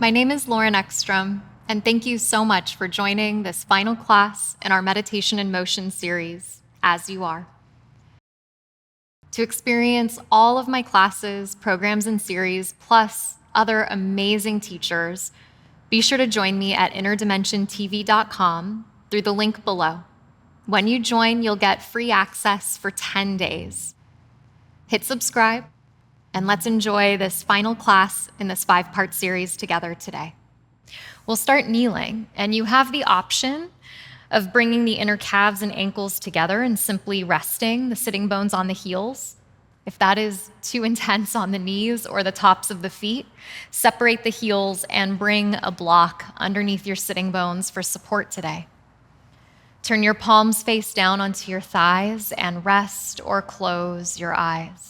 My name is Lauren Eckstrom, and thank you so much for joining this final class in our Meditation in Motion series, As You Are. To experience all of my classes, programs, and series, plus other amazing teachers, be sure to join me at innerdimensiontv.com through the link below. When you join, you'll get free access for 10 days. Hit subscribe, and let's enjoy this final class in this 5-part series together today. We'll start kneeling, and you have the option of bringing the inner calves and ankles together and simply resting the sitting bones on the heels. If that is too intense on the knees or the tops of the feet, separate the heels and bring a block underneath your sitting bones for support today. Turn your palms face down onto your thighs and rest or close your eyes.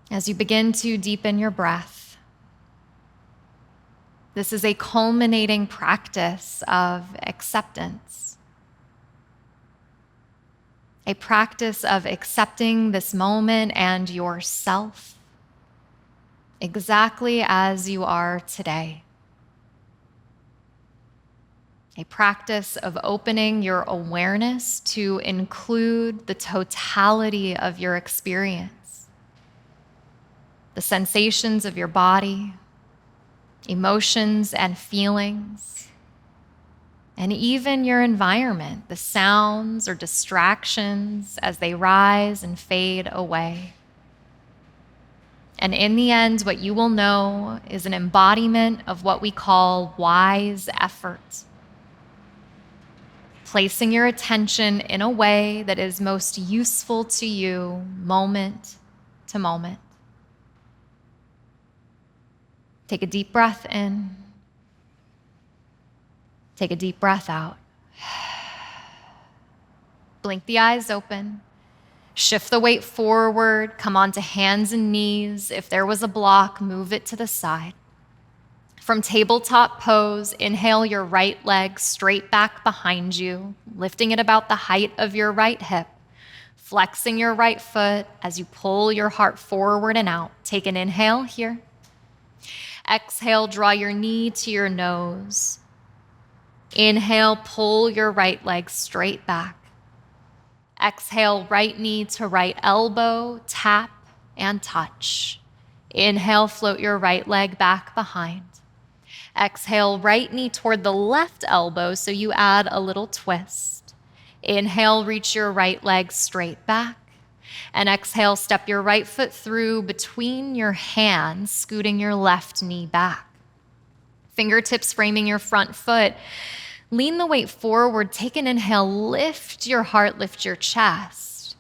As you begin to deepen your breath, this is a culminating practice of acceptance, a practice of accepting this moment and yourself exactly as you are today, a practice of opening your awareness to include the totality of your experience. The sensations of your body, emotions and feelings, and even your environment, the sounds or distractions as they rise and fade away. And in the end, what you will know is an embodiment of what we call wise effort, placing your attention in a way that is most useful to you moment to moment. Take a deep breath in. Take a deep breath out. Blink the eyes open. Shift the weight forward. Come onto hands and knees. If there was a block, move it to the side. From tabletop pose, inhale your right leg straight back behind you, lifting it about the height of your right hip. Flexing your right foot as you pull your heart forward and out. Take an inhale here. Exhale, draw your knee to your nose. Inhale, pull your right leg straight back. Exhale, right knee to right elbow, tap and touch. Inhale, float your right leg back behind. Exhale, right knee toward the left elbow, so you add a little twist. Inhale, reach your right leg straight back. And exhale, step your right foot through between your hands, scooting your left knee back. Fingertips framing your front foot. Lean the weight forward. Take an inhale, lift your heart, lift your chest.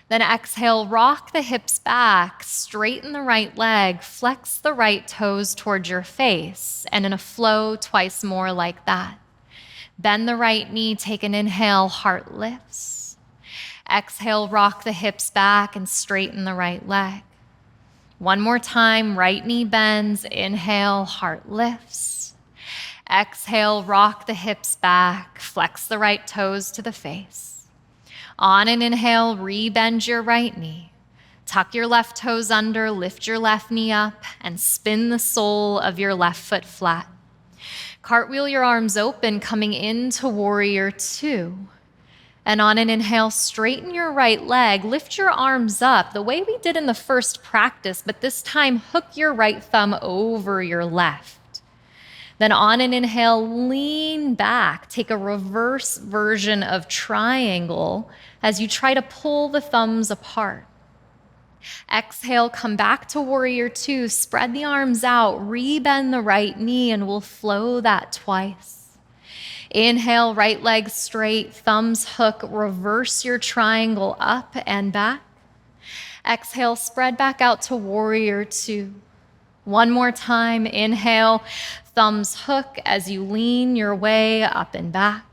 Then exhale, rock the hips back, straighten the right leg, flex the right toes towards your face, and in a flow, twice more like that. Bend the right knee, take an inhale, heart lifts. Exhale, rock the hips back and straighten the right leg. One more time, right knee bends, inhale, heart lifts. Exhale, rock the hips back, flex the right toes to the face. On an inhale, re-bend your right knee. Tuck your left toes under, lift your left knee up, and spin the sole of your left foot flat. Cartwheel your arms open, coming into Warrior Two. And on an inhale, straighten your right leg, lift your arms up the way we did in the first practice, but this time hook your right thumb over your left. Then on an inhale, lean back, take a reverse version of triangle as you try to pull the thumbs apart. Exhale, come back to Warrior Two, spread the arms out, re-bend the right knee, and we'll flow that twice. Inhale, right leg straight, thumbs hook, reverse your triangle up and back. Exhale, spread back out to Warrior Two. One more time, inhale, thumbs hook as you lean your way up and back.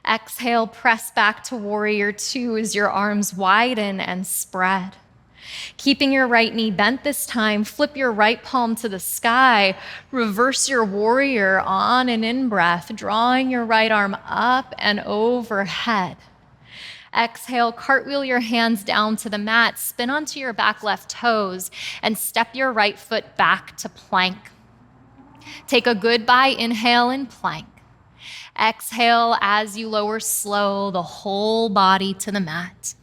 Exhale, press back to Warrior Two as your arms widen and spread. Keeping your right knee bent this time, flip your right palm to the sky, reverse your warrior on an in-breath, drawing your right arm up and overhead. Exhale, cartwheel your hands down to the mat, spin onto your back left toes, and step your right foot back to plank. Take a goodbye inhale in plank. Exhale as you lower slow the whole body to the mat.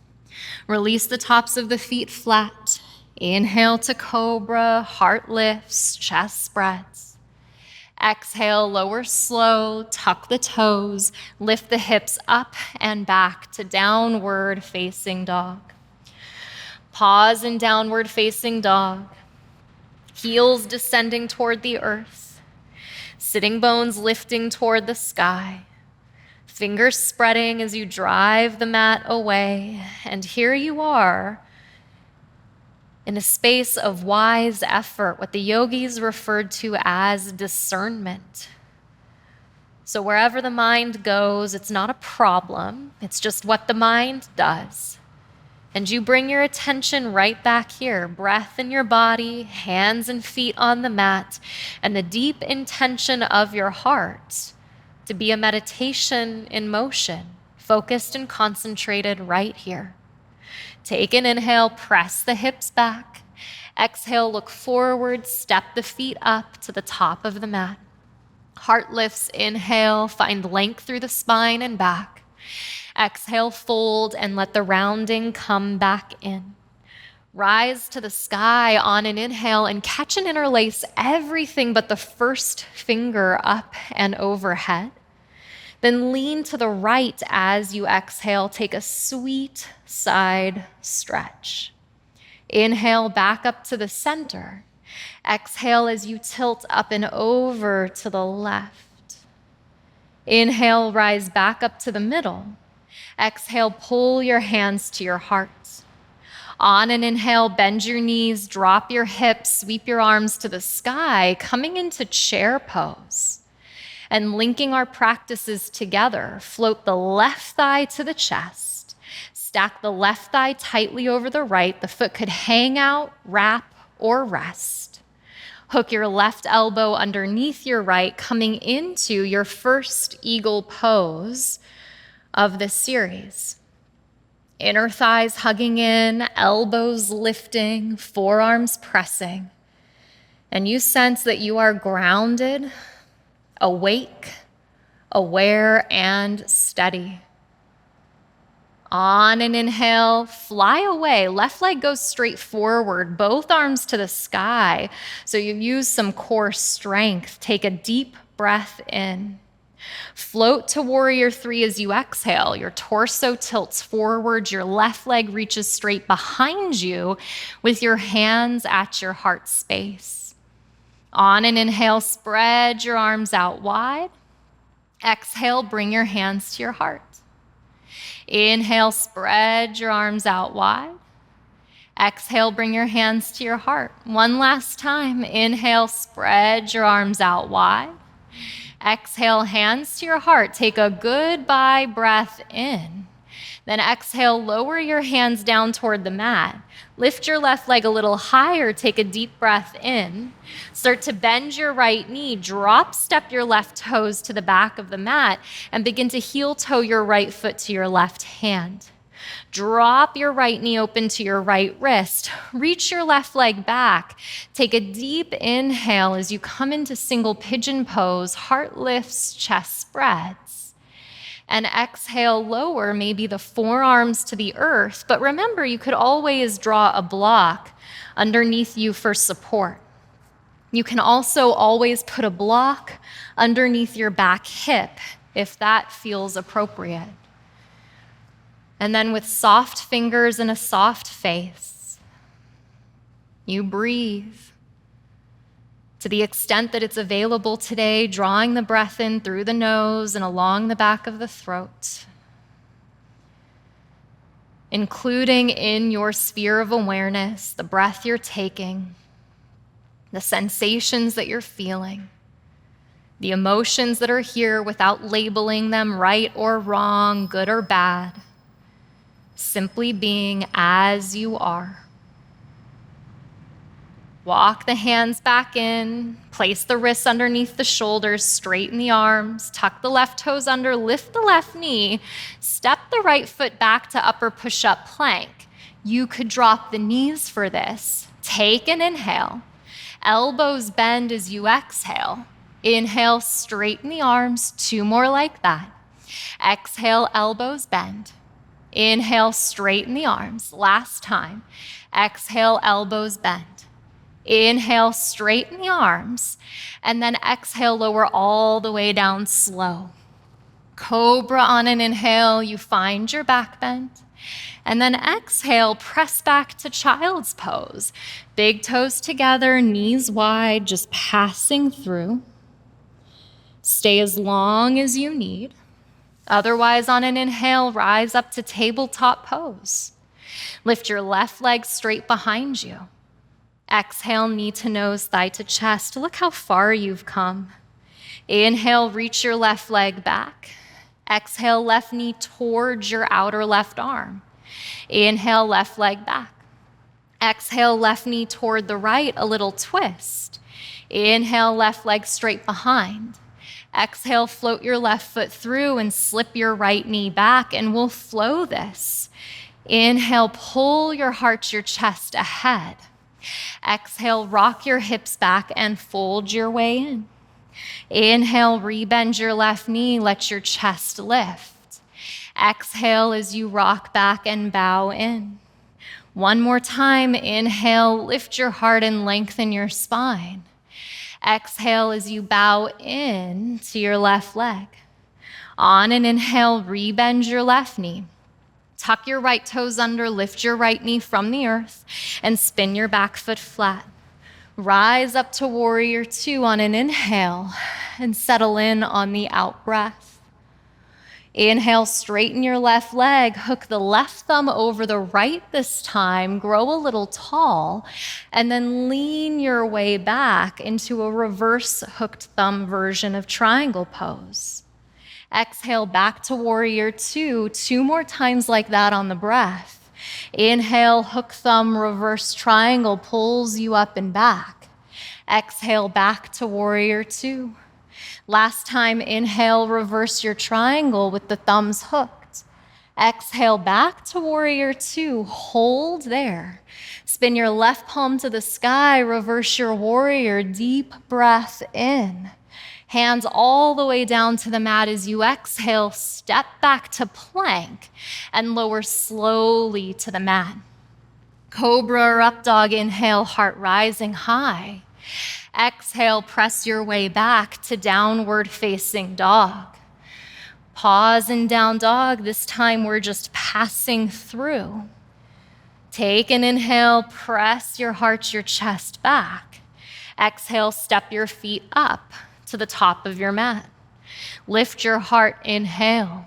Release the tops of the feet flat. Inhale to cobra, heart lifts, chest spreads. Exhale, lower slow, tuck the toes, lift the hips up and back to downward facing dog. Pause in downward facing dog. Heels descending toward the earth. Sitting bones lifting toward the sky. Fingers spreading as you drive the mat away. And here you are in a space of wise effort, what the yogis referred to as discernment. So wherever the mind goes, it's not a problem. It's just what the mind does. And you bring your attention right back here, breath in your body, hands and feet on the mat, and the deep intention of your heart to be a meditation in motion, focused and concentrated right here. Take an inhale, press the hips back. Exhale, look forward, step the feet up to the top of the mat. Heart lifts, inhale, find length through the spine and back. Exhale, fold, and let the rounding come back in. Rise to the sky on an inhale and catch and interlace everything but the first finger up and overhead. Then lean to the right as you exhale. Take a sweet side stretch. Inhale back up to the center. Exhale as you tilt up and over to the left. Inhale, rise back up to the middle. Exhale, pull your hands to your heart. On an inhale, bend your knees, drop your hips, sweep your arms to the sky, coming into chair pose. And linking our practices together, float the left thigh to the chest, stack the left thigh tightly over the right. The foot could hang out, wrap, or rest. Hook your left elbow underneath your right, coming into your first eagle pose of this series. Inner thighs hugging in, elbows lifting, forearms pressing. And you sense that you are grounded, awake, aware, and steady. On an inhale, fly away. Left leg goes straight forward, both arms to the sky. So you use some core strength. Take a deep breath in. Float to warrior three as you exhale. Your torso tilts forward. Your left leg reaches straight behind you with your hands at your heart space. On an inhale, spread your arms out wide. Exhale, bring your hands to your heart. Inhale, spread your arms out wide. Exhale, bring your hands to your heart. One last time. Inhale, spread your arms out wide. Exhale, hands to your heart. Take a goodbye breath in. Then exhale, lower your hands down toward the mat. Lift your left leg a little higher. Take a deep breath in. Start to bend your right knee. Drop step your left toes to the back of the mat and begin to heel toe your right foot to your left hand. Drop your right knee open to your right wrist. Reach your left leg back. Take a deep inhale as you come into single pigeon pose. Heart lifts, chest spreads. And exhale, lower maybe the forearms to the earth. But remember, you could always draw a block underneath you for support. You can also always put a block underneath your back hip if that feels appropriate. And then with soft fingers and a soft face, you breathe. To the extent that it's available today, drawing the breath in through the nose and along the back of the throat. Including in your sphere of awareness, the breath you're taking, the sensations that you're feeling, the emotions that are here without labeling them right or wrong, good or bad. Simply being as you are. Walk the hands back in, place the wrists underneath the shoulders, straighten the arms, tuck the left toes under, lift the left knee, step step the right foot back to upper push-up plank. You could drop the knees for this. Take an inhale. Elbows bend as you exhale. Inhale, straighten the arms. 2 more like that. Exhale, elbows bend. Inhale, straighten the arms. Last time. Exhale, elbows bend. Inhale, straighten the arms. And then exhale, lower all the way down slow. Cobra on an inhale, you find your back bend. And then exhale, press back to child's pose. Big toes together, knees wide, just passing through. Stay as long as you need. Otherwise, on an inhale, rise up to tabletop pose. Lift your left leg straight behind you. Exhale, knee to nose, thigh to chest. Look how far you've come. Inhale, reach your left leg back. Exhale, left knee towards your outer left arm. Inhale, left leg back. Exhale, left knee toward the right, a little twist. Inhale, left leg straight behind. Exhale, float your left foot through and slip your right knee back, and we'll flow this. Inhale, pull your heart, your chest ahead. Exhale, rock your hips back and fold your way in. Inhale, rebend your left knee, let your chest lift. Exhale as you rock back and bow in. One more time, inhale, lift your heart and lengthen your spine. Exhale as you bow in to your left leg. On an inhale, rebend your left knee. Tuck your right toes under, lift your right knee from the earth, and spin your back foot flat. Rise up to warrior 2 on an inhale, and settle in on the out breath. Inhale, straighten your left leg, hook the left thumb over the right this time, grow a little tall, and then lean your way back into a reverse hooked thumb version of triangle pose. Exhale, back to warrior 2, 2 more times like that on the breath. Inhale, hook thumb, reverse triangle, pulls you up and back. Exhale, back to warrior 2. Last time, inhale, reverse your triangle with the thumbs hooked. Exhale, back to warrior 2, hold there. Spin your left palm to the sky, reverse your warrior, deep breath in. Hands all the way down to the mat as you exhale, step back to plank and lower slowly to the mat. Cobra or up dog, inhale, heart rising high. Exhale, press your way back to downward facing dog. Pause in down dog. This time we're just passing through. Take an inhale, press your heart, your chest back. Exhale, step your feet up to the top of your mat. Lift your heart, inhale.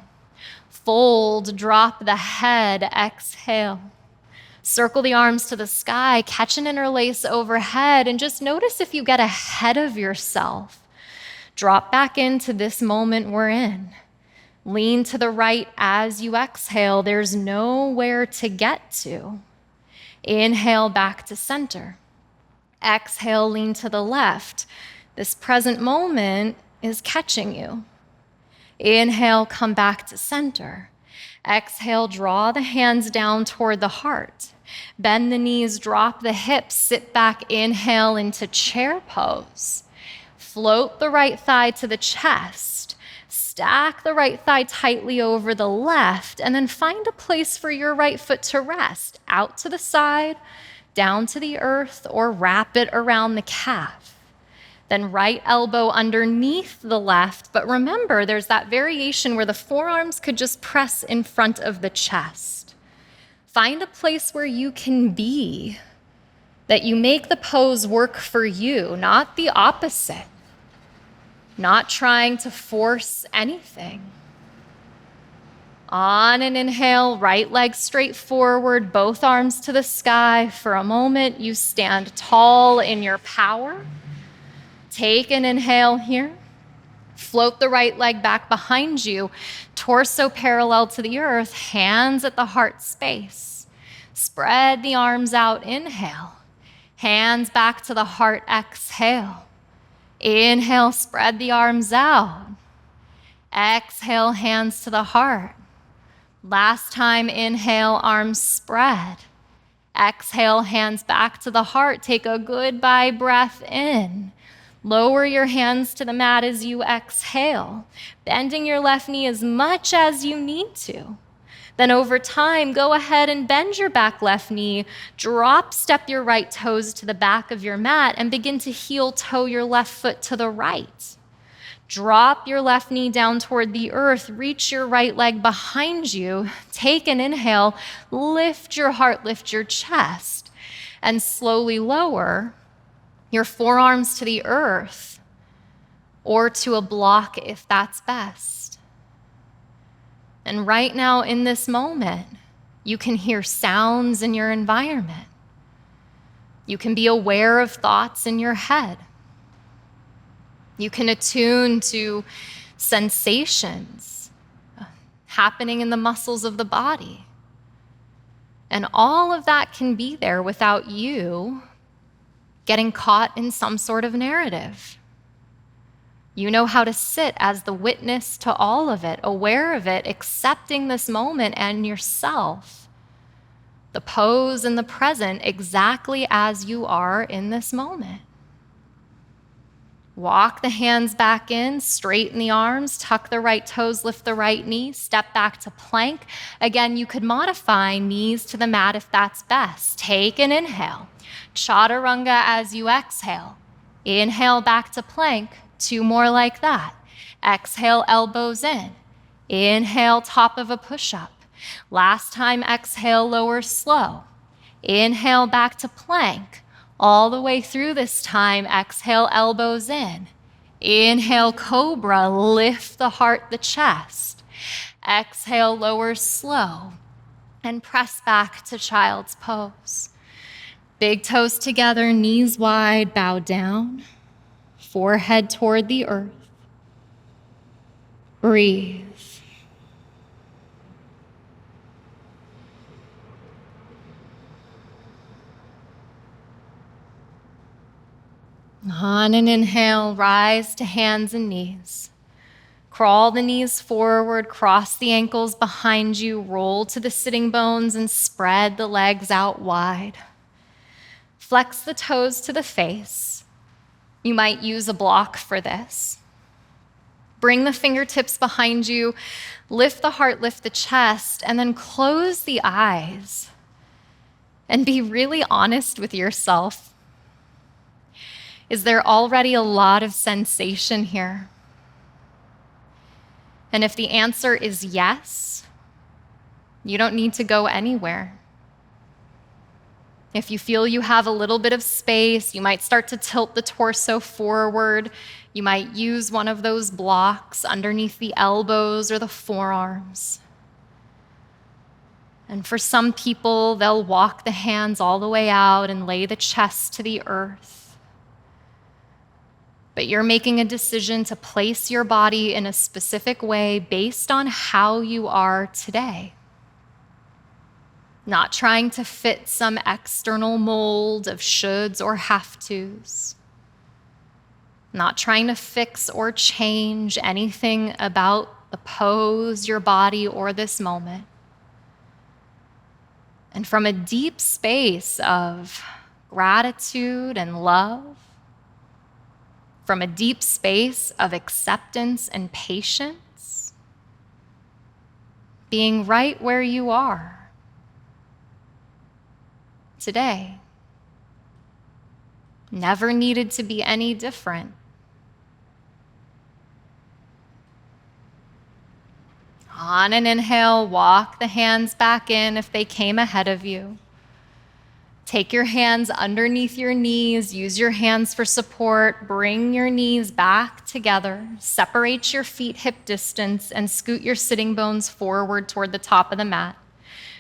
Fold, drop the head, exhale. Circle the arms to the sky, catch an interlace overhead, and just notice if you get ahead of yourself. Drop back into this moment we're in. Lean to the right as you exhale. There's nowhere to get to. Inhale back to center. Exhale, lean to the left. This present moment is catching you. Inhale, come back to center. Exhale, draw the hands down toward the heart. Bend the knees, drop the hips, sit back, inhale into chair pose. Float the right thigh to the chest. Stack the right thigh tightly over the left, and then find a place for your right foot to rest. Out to the side, down to the earth, or wrap it around the calf. Then right elbow underneath the left, but remember there's that variation where the forearms could just press in front of the chest. Find a place where you can be, that you make the pose work for you, not the opposite. Not trying to force anything. On an inhale, right leg straight forward, both arms to the sky. For a moment, you stand tall in your power. Take an inhale here. Float the right leg back behind you, torso parallel to the earth, hands at the heart space. Spread the arms out, inhale. Hands back to the heart, exhale. Inhale, spread the arms out. Exhale, hands to the heart. Last time, inhale, arms spread. Exhale, hands back to the heart. Take a goodbye breath in. Lower your hands to the mat as you exhale, bending your left knee as much as you need to. Then over time, go ahead and bend your back left knee, drop step your right toes to the back of your mat, and begin to heel toe your left foot to the right. Drop your left knee down toward the earth, reach your right leg behind you, take an inhale, lift your heart, lift your chest, and slowly lower your forearms to the earth or to a block if that's best. And right now in this moment, you can hear sounds in your environment. You can be aware of thoughts in your head. You can attune to sensations happening in the muscles of the body. And all of that can be there without you getting caught in some sort of narrative. You know how to sit as the witness to all of it, aware of it, accepting this moment and yourself, the pose and the present exactly as you are in this moment. Walk the hands back in, straighten the arms, tuck the right toes, lift the right knee, step back to plank. Again, you could modify knees to the mat if that's best. Take an inhale, chaturanga as you exhale. Inhale back to plank, 2 more like that. Exhale, elbows in. Inhale, top of a push-up. Last time, exhale, lower slow. Inhale back to plank. All the way through this time, exhale, elbows in. Inhale, cobra, lift the heart, the chest. Exhale, lower slow. And press back to child's pose. Big toes together, knees wide, bow down. Forehead toward the earth. Breathe. On an inhale, rise to hands and knees. Crawl the knees forward, cross the ankles behind you, roll to the sitting bones, and spread the legs out wide. Flex the toes to the face. You might use a block for this. Bring the fingertips behind you, lift the heart, lift the chest, and then close the eyes. And be really honest with yourself. Is there already a lot of sensation here? And if the answer is yes, you don't need to go anywhere. If you feel you have a little bit of space, you might start to tilt the torso forward. You might use one of those blocks underneath the elbows or the forearms. And for some people, they'll walk the hands all the way out and lay the chest to the earth. But you're making a decision to place your body in a specific way based on how you are today. Not trying to fit some external mold of shoulds or have-tos. Not trying to fix or change anything about the pose, your body, or this moment. And from a deep space of gratitude and love, from a deep space of acceptance and patience, being right where you are today. Never needed to be any different. On an inhale, walk the hands back in if they came ahead of you. Take your hands underneath your knees. Use your hands for support. Bring your knees back together. Separate your feet hip distance and scoot your sitting bones forward toward the top of the mat.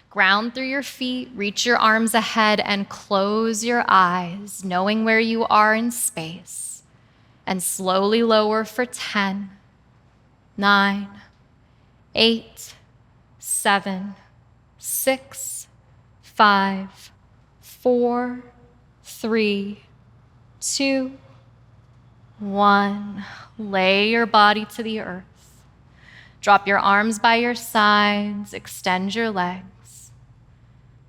Ground through your feet, reach your arms ahead, and close your eyes, knowing where you are in space. And slowly lower for 10, 9, 8, 7, 6, 5, 4, 3, 2, 1. Lay your body to the earth. Drop your arms by your sides, extend your legs.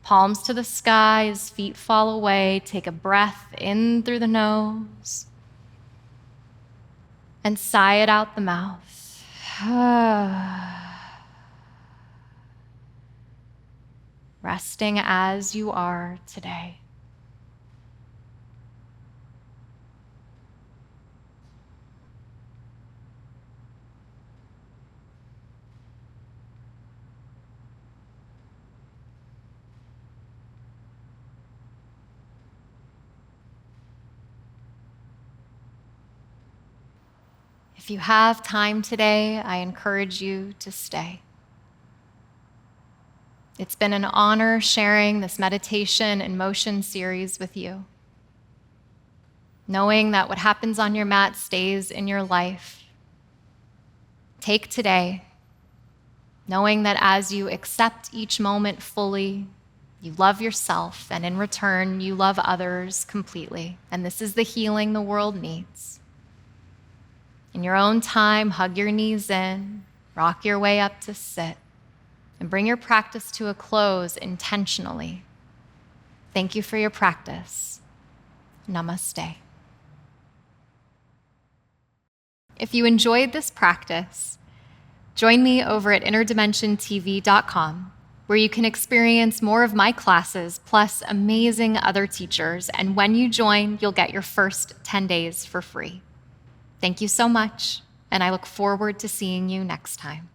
Palms to the sky as feet fall away. Take a breath in through the nose and sigh it out the mouth. Resting as you are today. If you have time today, I encourage you to stay. It's been an honor sharing this meditation and motion series with you. Knowing that what happens on your mat stays in your life. Take today, knowing that as you accept each moment fully, you love yourself, and in return, you love others completely. And this is the healing the world needs. In your own time, hug your knees in, rock your way up to sit, and bring your practice to a close intentionally. Thank you for your practice. Namaste. If you enjoyed this practice, join me over at innerdimensiontv.com, where you can experience more of my classes plus amazing other teachers. And when you join, you'll get your first 10 days for free. Thank you so much, and I look forward to seeing you next time.